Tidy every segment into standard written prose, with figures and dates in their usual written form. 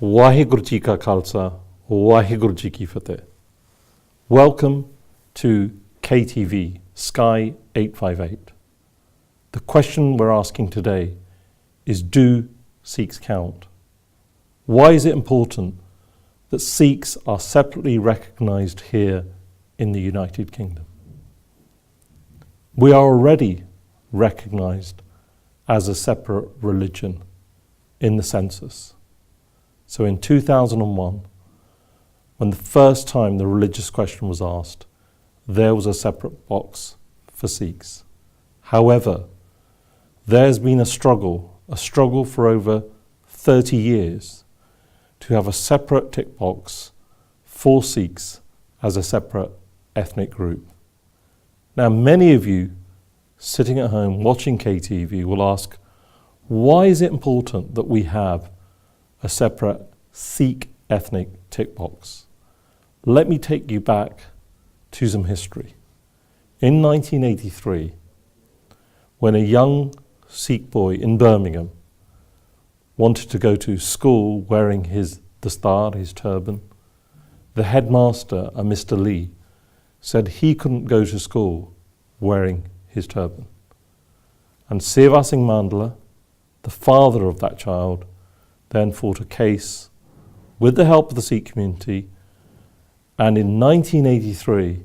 Waheguru Ji Ka Khalsa, Waheguru Ji Ki Fateh. Welcome to KTV, Sky 858. The question we're asking today is, do Sikhs count? Why is it important that Sikhs are separately recognised here in the United Kingdom? We are already recognised as a separate religion in the census. So in 2001, when the first time the religious question was asked, there was a separate box for Sikhs. However, there's been a struggle for over 30 years to have a separate tick box for Sikhs as a separate ethnic group. Now, many of you sitting at home watching KTV will ask, why is it important that we have a separate Sikh ethnic tick box? Let me take you back to some history. In 1983, when a young Sikh boy in Birmingham wanted to go to school wearing his dastar, his turban, the headmaster, a Mr. Lee, said he couldn't go to school wearing his turban. And Seva Singh Mandla, the father of that child, then fought a case with the help of the Sikh community, and in 1983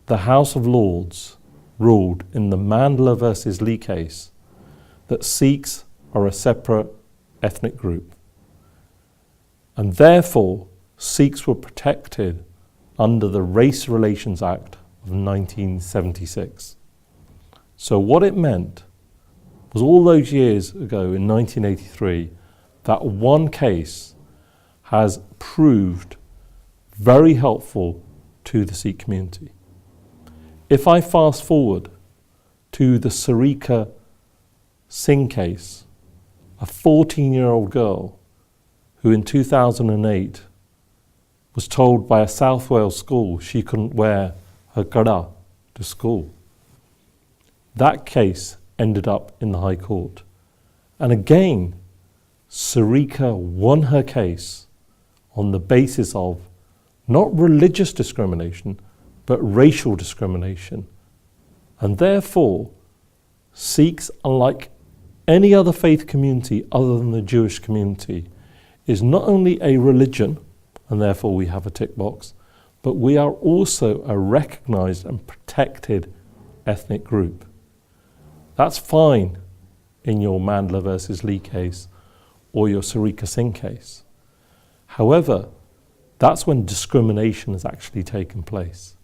the House of Lords ruled in the Mandla versus Lee case that Sikhs are a separate ethnic group, and therefore Sikhs were protected under the Race Relations Act of 1976. So what it meant was, all those years ago in 1983, that one case has proved very helpful to the Sikh community. If I fast forward to the Sarika Singh case, a 14-year-old girl who in 2008 was told by a South Wales school she couldn't wear her kada to school. That case ended up in the High Court. And again, Sarika won her case on the basis of not religious discrimination, but racial discrimination. And therefore, Sikhs, unlike any other faith community other than the Jewish community, is not only a religion, and therefore we have a tick box, but we are also a recognised and protected ethnic group. That's fine in your Mandla versus Lee case or your Sarika Singh case. However, that's when discrimination has actually taken place.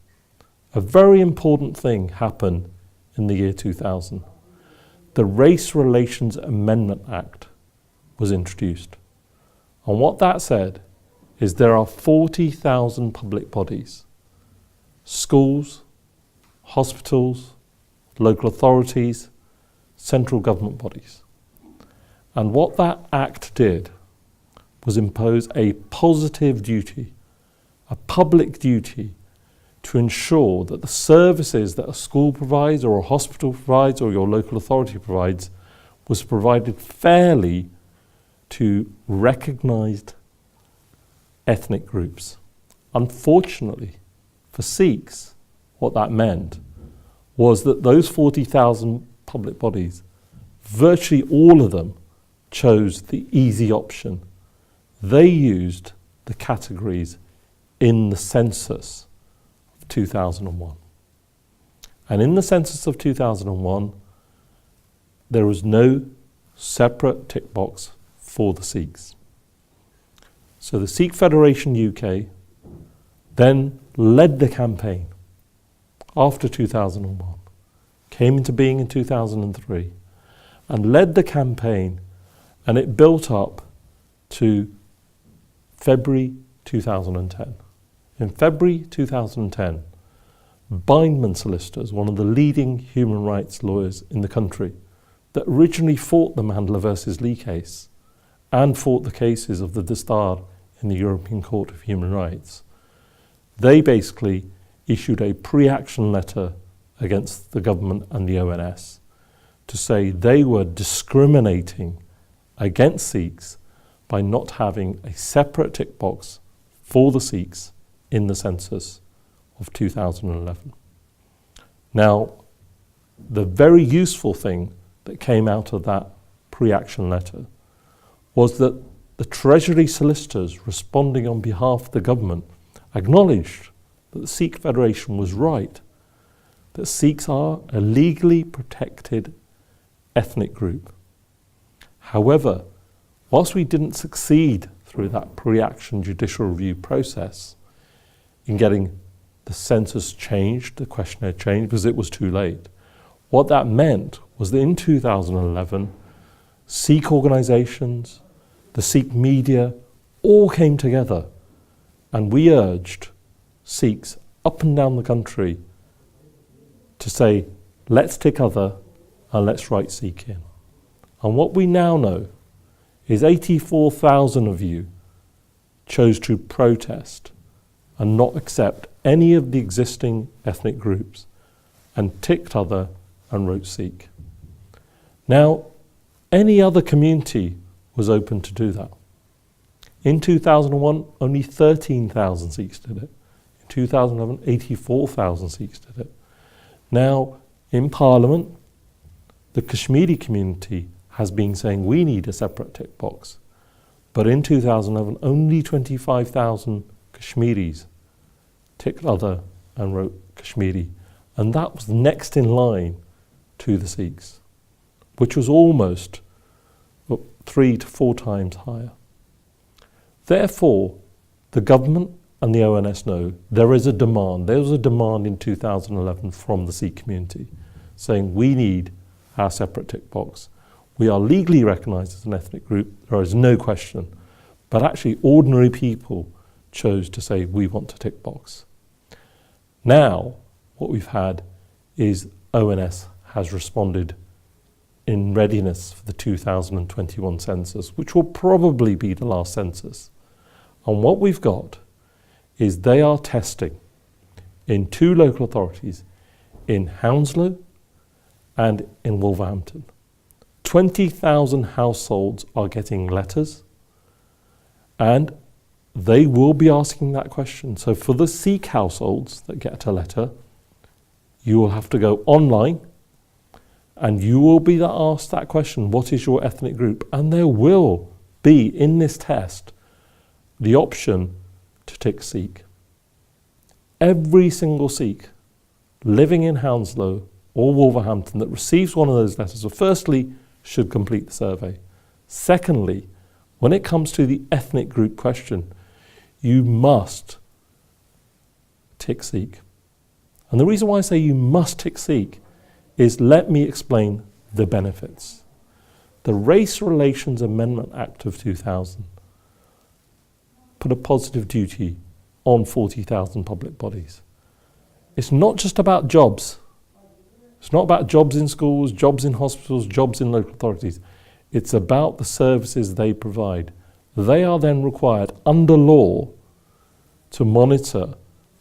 A very important thing happened in the year 2000. The Race Relations Amendment Act was introduced. And what that said is there are 40,000 public bodies, schools, hospitals, local authorities, central government bodies. And what that act did was impose a positive duty, a public duty, to ensure that the services that a school provides or a hospital provides or your local authority provides was provided fairly to recognised ethnic groups. Unfortunately for Sikhs, what that meant was that those 40,000 public bodies, virtually all of them chose the easy option. They used the categories in the census of 2001. And in the census of 2001, there was no separate tick box for the Sikhs. So the Sikh Federation UK then led the campaign after 2001, came into being in 2003, and led the campaign, and it built up to February 2010. In February 2010, Bindman solicitors, one of the leading human rights lawyers in the country, that originally fought the Mandla versus Lee case and fought the cases of the Dastar in the European Court of Human Rights, they basically issued a pre-action letter against the government and the ONS to say they were discriminating against Sikhs by not having a separate tick box for the Sikhs in the census of 2011. Now, the very useful thing that came out of that pre-action letter was that the Treasury solicitors responding on behalf of the government acknowledged that the Sikh Federation was right, that Sikhs are a legally protected ethnic group. However, whilst we didn't succeed through that pre-action judicial review process in getting the census changed, the questionnaire changed, because it was too late, what that meant was that in 2011, Sikh organisations, the Sikh media, all came together, and we urged Sikhs up and down the country to say, let's tick other and let's write Sikh in. And what we now know is 84,000 of you chose to protest and not accept any of the existing ethnic groups and ticked other and wrote Sikh. Now, any other community was open to do that. In 2001, only 13,000 Sikhs did it. In 2011, 84,000 Sikhs did it. Now, in Parliament, the Kashmiri community has been saying we need a separate tick box. But in 2011, only 25,000 Kashmiris ticked other and wrote Kashmiri. And that was next in line to the Sikhs, which was almost 3 to 4 times higher. Therefore, the government and the ONS know there is a demand. There was a demand in 2011 from the Sikh community saying we need our separate tick box. We are legally recognised as an ethnic group, there is no question. But actually ordinary people chose to say we want a tick box. Now, what we've had is ONS has responded in readiness for the 2021 census, which will probably be the last census. And what we've got is they are testing in 2 local authorities, in Hounslow and in Wolverhampton. 20,000 households are getting letters, and they will be asking that question. So for the Sikh households that get a letter, you will have to go online and you will be asked that question, what is your ethnic group? And there will be, in this test, the option to tick Sikh. Every single Sikh living in Hounslow or Wolverhampton that receives one of those letters, well, firstly, should complete the survey. Secondly, when it comes to the ethnic group question, you must tick Sikh. And the reason why I say you must tick Sikh is, let me explain the benefits. The Race Relations Amendment Act of 2000 put a positive duty on 40,000 public bodies. It's not just about jobs. It's not about jobs in schools, jobs in hospitals, jobs in local authorities. It's about the services they provide. They are then required under law to monitor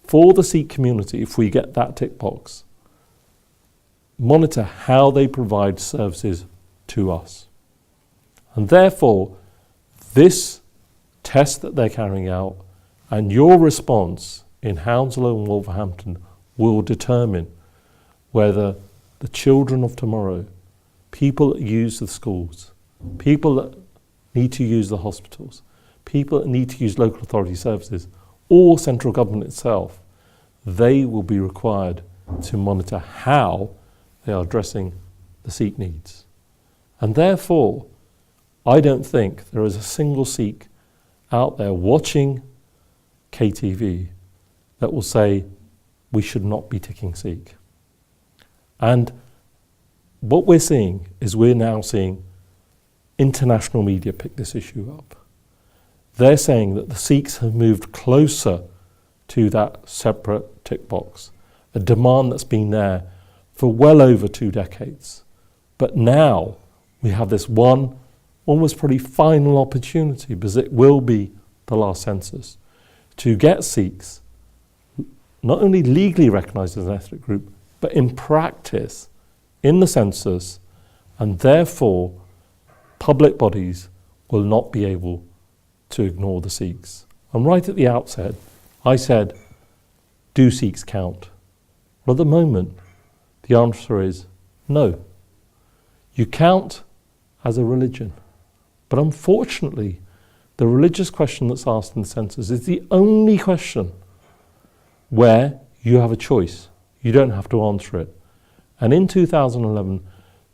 for the Sikh community, if we get that tick box, monitor how they provide services to us. And therefore, this test that they're carrying out and your response in Hounslow and Wolverhampton will determine whether the children of tomorrow, people that use the schools, people that need to use the hospitals, people that need to use local authority services, or central government itself, they will be required to monitor how they are addressing the Sikh needs. And therefore, I don't think there is a single Sikh out there watching KTV that will say we should not be ticking Sikh. And what we're seeing is we're now seeing international media pick this issue up. They're saying that the Sikhs have moved closer to that separate tick box, a demand that's been there for well over 2 decades. But now we have this one, almost probably final opportunity, because it will be the last census, to get Sikhs not only legally recognised as an ethnic group, but in practice in the census, and therefore public bodies will not be able to ignore the Sikhs. And right at the outset, I said, do Sikhs count? Well, at the moment, the answer is no. You count as a religion. But unfortunately, the religious question that's asked in the census is the only question where you have a choice. You don't have to answer it. And in 2011,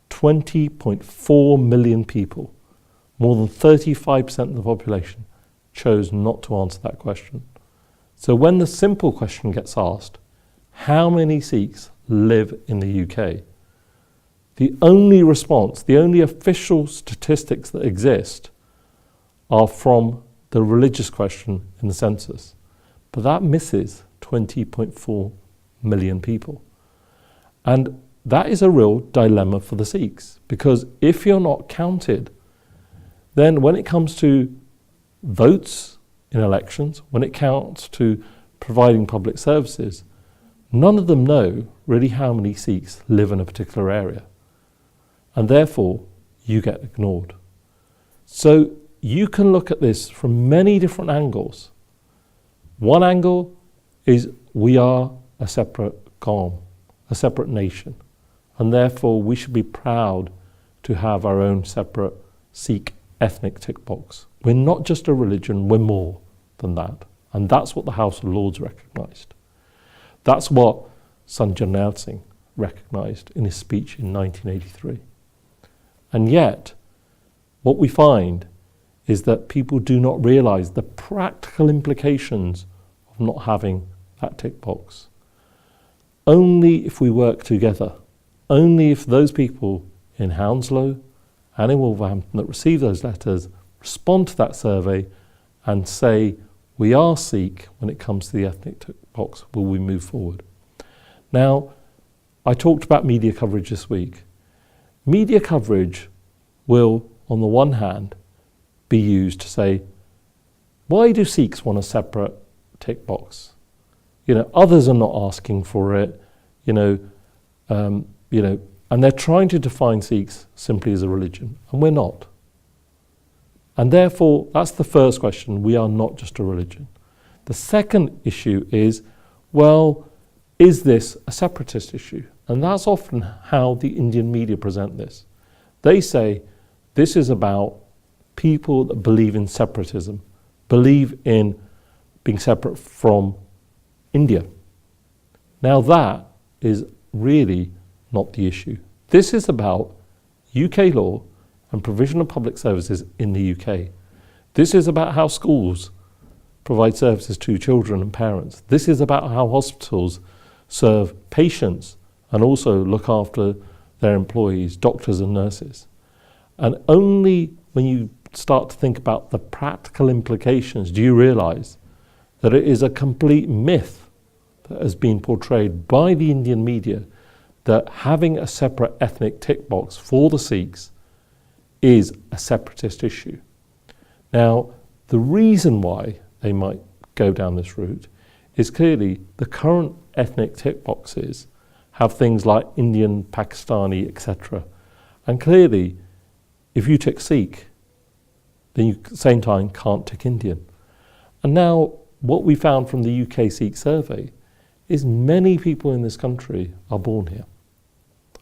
20.4 million people, more than 35% of the population, chose not to answer that question. So when the simple question gets asked, how many Sikhs live in the UK? The only response, the only official statistics that exist are from the religious question in the census. But that misses 20.4 million people. And that is a real dilemma for the Sikhs, because if you're not counted, then when it comes to votes in elections, when it counts to providing public services, none of them know really how many Sikhs live in a particular area. And therefore, you get ignored. So you can look at this from many different angles. One angle is we are a separate Qawm, a separate nation, and therefore we should be proud to have our own separate Sikh ethnic tick box. We're not just a religion, we're more than that. And that's what the House of Lords recognised. That's what Sir Jarnail Singh recognised in his speech in 1983. And yet, what we find is that people do not realise the practical implications of not having that tick box. Only if we work together, only if those people in Hounslow and in Wolverhampton that receive those letters respond to that survey and say, we are Sikh when it comes to the ethnic tick box, will we move forward. Now, I talked about media coverage this week. Media coverage will, on the one hand, be used to say, why do Sikhs want a separate tick box? Others are not asking for it, and they're trying to define Sikhs simply as a religion, and we're not. And therefore, that's the first question. We are not just a religion. The second issue is, well, is this a separatist issue? And that's often how the Indian media present this. They say this is about people that believe in separatism, believe in being separate from India. Now that is really not the issue. This is about UK law and provision of public services in the UK. This is about how schools provide services to children and parents. This is about how hospitals serve patients and also look after their employees, doctors and nurses. And only when you start to think about the practical implications do you realise that it is a complete myth that has been portrayed by the Indian media that having a separate ethnic tick box for the Sikhs is a separatist issue. Now, the reason why they might go down this route is clearly the current ethnic tick boxes have things like Indian, Pakistani, etc. And clearly, if you tick Sikh, then you at the same time can't tick Indian. And now, what we found from the UK Sikh survey is many people in this country are born here.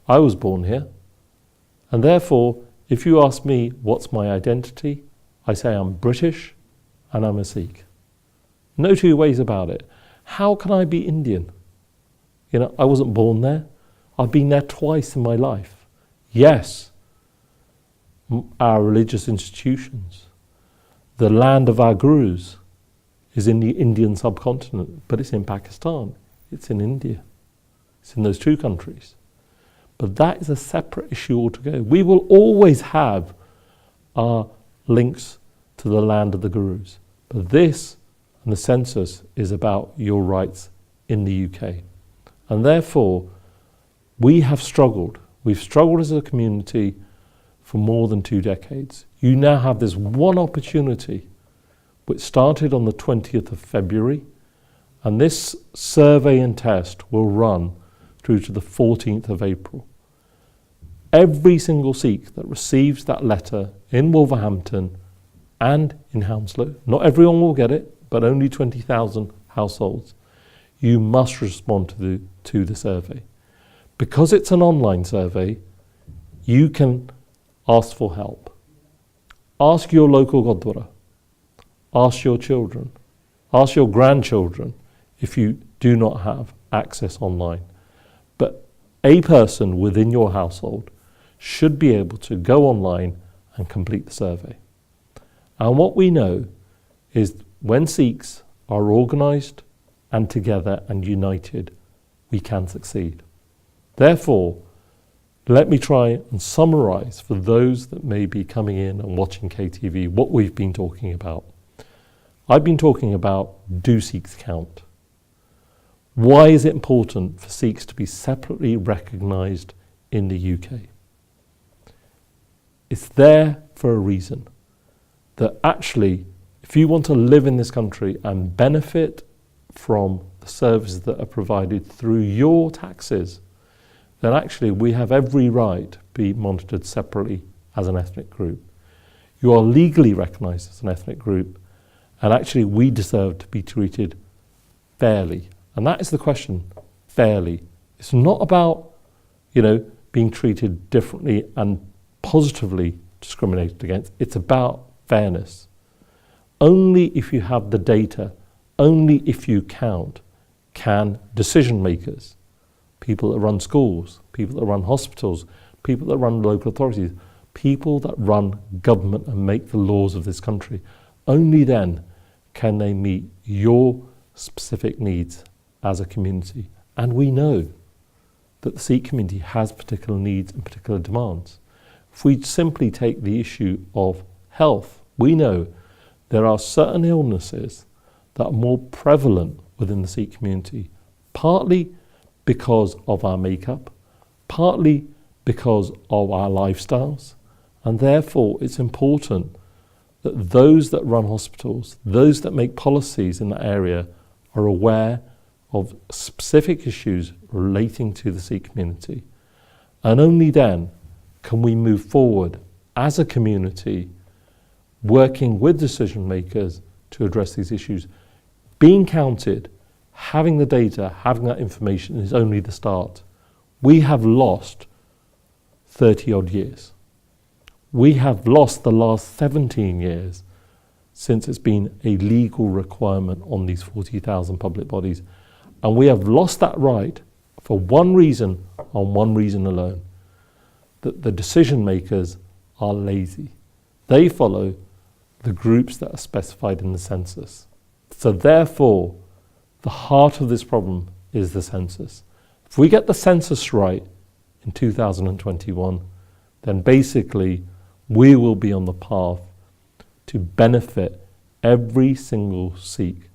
I was born here, and therefore, if you ask me what's my identity, I say I'm British and I'm a Sikh. No two ways about it. How can I be Indian? I wasn't born there. I've been there twice in my life. Yes, our religious institutions, the land of our gurus is in the Indian subcontinent, but it's in Pakistan, it's in India, it's in those two countries. But that is a separate issue altogether. We will always have our links to the land of the gurus. But this and the census is about your rights in the UK. And therefore, we have struggled. We've struggled as a community for more than 2 decades. You now have this one opportunity, which started on the 20th of February, and this survey and test will run through to the 14th of April. Every single Sikh that receives that letter in Wolverhampton and in Hounslow, not everyone will get it, but only 20,000 households, you must respond to the survey. Because it's an online survey, you can ask for help. Ask your local Gurdwara, ask your children, ask your grandchildren if you do not have access online. But a person within your household should be able to go online and complete the survey. And what we know is when Sikhs are organised and together and united, we can succeed. Therefore, let me try and summarise for those that may be coming in and watching KTV what we've been talking about. I've been talking about, do Sikhs count? Why is it important for Sikhs to be separately recognised in the UK? It's there for a reason. That actually, if you want to live in this country and benefit from the services that are provided through your taxes, then actually we have every right to be monitored separately as an ethnic group. You are legally recognised as an ethnic group, and actually we deserve to be treated fairly. And that is the question, fairly. It's not about, being treated differently and positively discriminated against. It's about fairness. Only if you have the data, only if you count, can decision makers, people that run schools, people that run hospitals, people that run local authorities, people that run government and make the laws of this country, only then can they meet your specific needs as a community. And we know that the Sikh community has particular needs and particular demands. If we simply take the issue of health, we know there are certain illnesses that are more prevalent within the Sikh community, partly because of our makeup, partly because of our lifestyles, and therefore it's important that those that run hospitals, those that make policies in that area, are aware of specific issues relating to the Sikh community. And only then can we move forward as a community working with decision makers to address these issues. Being counted, having the data, having that information is only the start. We have lost 30 odd years. We have lost the last 17 years since it's been a legal requirement on these 40,000 public bodies. And we have lost that right for one reason, and one reason alone, that the decision makers are lazy. They follow the groups that are specified in the census. So therefore, the heart of this problem is the census. If we get the census right in 2021, then basically we will be on the path to benefit every single Sikh,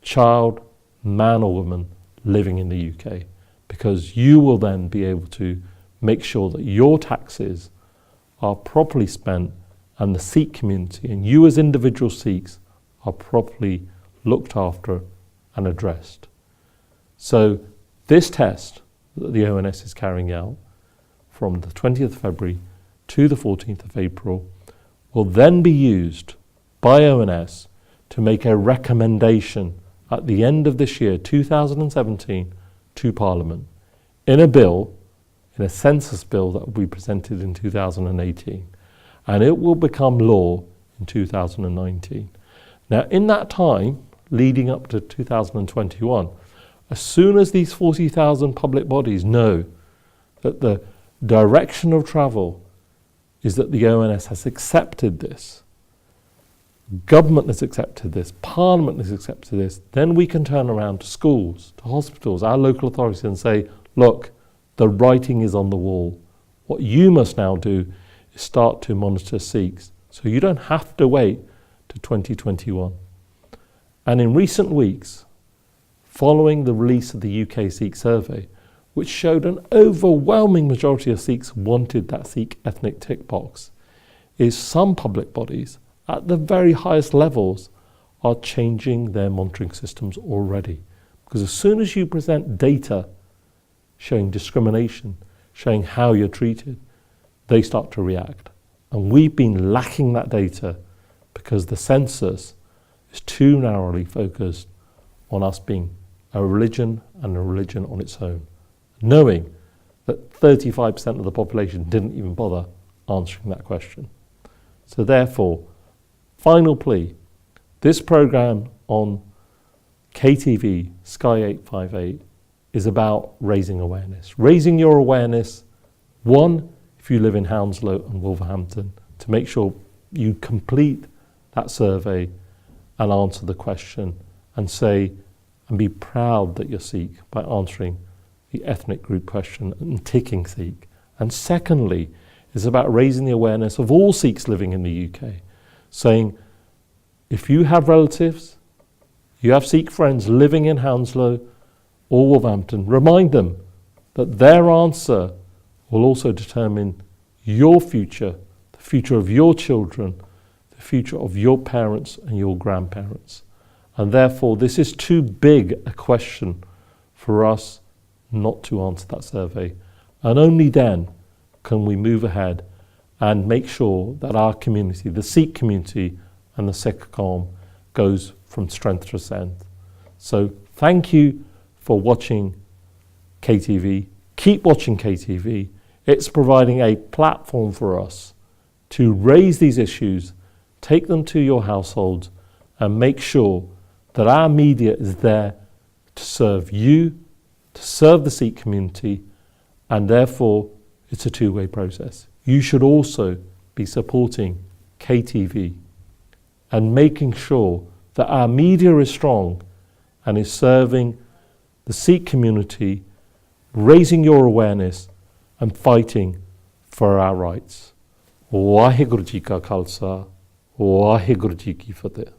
child, man or woman living in the UK, because you will then be able to make sure that your taxes are properly spent and the Sikh community and you as individual Sikhs are properly looked after and addressed. So this test that the ONS is carrying out from the 20th of February to the 14th of April will then be used by ONS to make a recommendation at the end of this year, 2017, to Parliament in a bill, in a census bill that will be presented in 2018. And it will become law in 2019. Now, in that time, leading up to 2021, as soon as these 40,000 public bodies know that the direction of travel is that the ONS has accepted this, government has accepted this, Parliament has accepted this, then we can turn around to schools, to hospitals, our local authorities and say, look, the writing is on the wall. What you must now do is start to monitor Sikhs. So you don't have to wait to 2021. And in recent weeks, following the release of the UK Sikh survey, which showed an overwhelming majority of Sikhs wanted that Sikh ethnic tick box, is some public bodies at the very highest levels are changing their monitoring systems already. Because as soon as you present data showing discrimination, showing how you're treated, they start to react. And we've been lacking that data because the census is too narrowly focused on us being a religion and a religion on its own, knowing that 35% of the population didn't even bother answering that question. So therefore, final plea, this programme on KTV, Sky 858, is about raising awareness. Raising your awareness, one, if you live in Hounslow and Wolverhampton, to make sure you complete that survey and answer the question and say, and be proud that you're Sikh by answering the ethnic group question and ticking Sikh. And secondly, is about raising the awareness of all Sikhs living in the UK, saying, if you have relatives, you have Sikh friends living in Hounslow or Wolverhampton, remind them that their answer will also determine your future, the future of your children, the future of your parents and your grandparents. And therefore, this is too big a question for us not to answer that survey. And only then can we move ahead and make sure that our community, the Sikh community and the Sikhs Count, goes from strength to strength. So thank you for watching KTV. Keep watching KTV. It's providing a platform for us to raise these issues, take them to your households, and make sure that our media is there to serve you, to serve the Sikh community, and therefore it's a two-way process. You should also be supporting KTV and making sure that our media is strong and is serving the Sikh community, raising your awareness and fighting for our rights. Waheguru Ji Ka Khalsa, Waheguru Ji Ki Fateh.